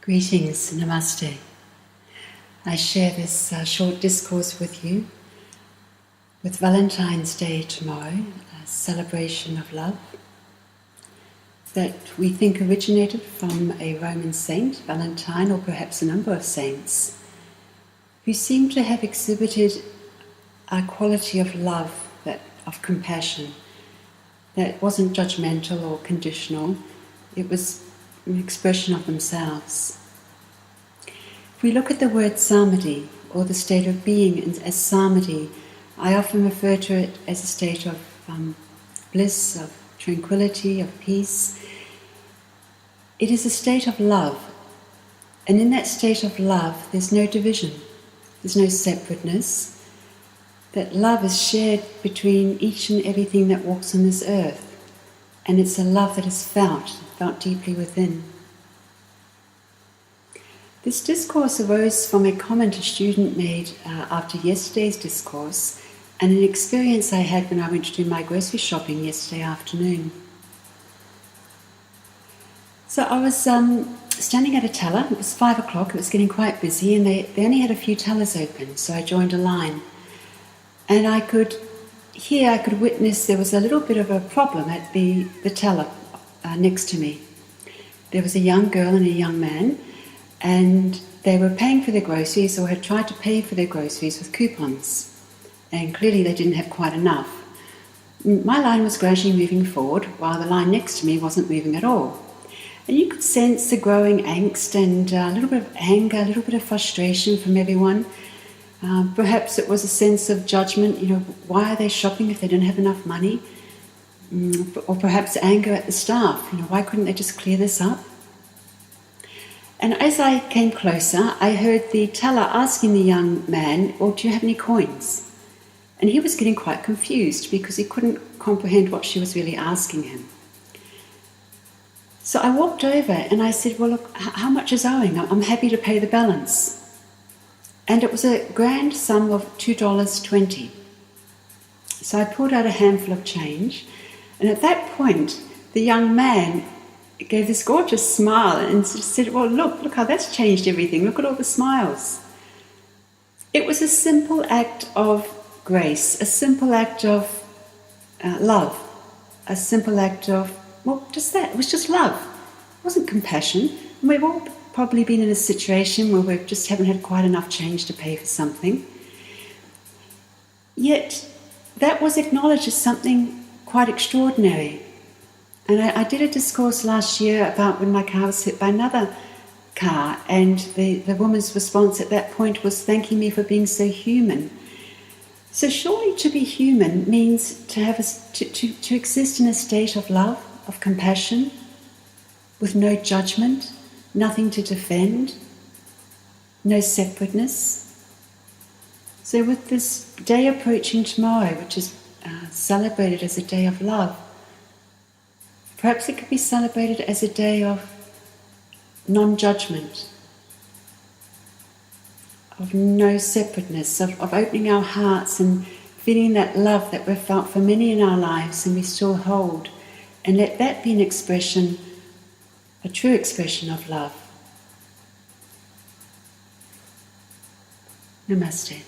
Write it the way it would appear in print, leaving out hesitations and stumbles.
Greetings, Namaste. I share this short discourse with you with Valentine's Day tomorrow, a celebration of love that we think originated from a Roman saint, Valentine, or perhaps a number of saints, who seem to have exhibited a quality of love, of compassion, that wasn't judgmental or conditional. It was an expression of themselves. If we look at the word samadhi, or the state of being as samadhi, I often refer to it as a state of bliss, of tranquility, of peace. It is a state of love, and in that state of love there's no division, there's no separateness. That love is shared between each and everything that walks on this earth, and it's a love that is felt deeply within. This discourse arose from a comment a student made after yesterday's discourse and an experience I had when I went to do my grocery shopping yesterday afternoon. So I was standing at a teller. It was 5 o'clock, it was getting quite busy, and they only had a few tellers open, so I joined a line. And I could witness there was a little bit of a problem at the teller next to me. There was a young girl and a young man, and they were paying for their groceries, or had tried to pay for their groceries with coupons, and clearly they didn't have quite enough. My line was gradually moving forward, while the line next to me wasn't moving at all. And you could sense the growing angst and a little bit of anger, a little bit of frustration from everyone. Perhaps it was a sense of judgment, why are they shopping if they don't have enough money? Or perhaps anger at the staff, why couldn't they just clear this up? And as I came closer, I heard the teller asking the young man, well, do you have any coins? And he was getting quite confused because he couldn't comprehend what she was really asking him. So I walked over and I said, well, look, how much is owing? I'm happy to pay the balance. And it was a grand sum of $2.20. So I pulled out a handful of change, and at that point, the young man gave this gorgeous smile and said, well, look how that's changed everything. Look at all the smiles. It was a simple act of grace, a simple act of love, a simple act of, just that. It was just love. It wasn't compassion. And we've all probably been in a situation where we just haven't had quite enough change to pay for something. Yet that was acknowledged as something quite extraordinary. And I did a discourse last year about when my car was hit by another car, and the woman's response at that point was thanking me for being so human. So surely to be human means to have to exist in a state of love, of compassion, with no judgment, nothing to defend, no separateness. So with this day approaching tomorrow, which is celebrated as a day of love, perhaps it could be celebrated as a day of non-judgment, of no separateness, of opening our hearts and feeling that love that we've felt for many in our lives and we still hold. And let that be an expression, a true expression of love. Namaste.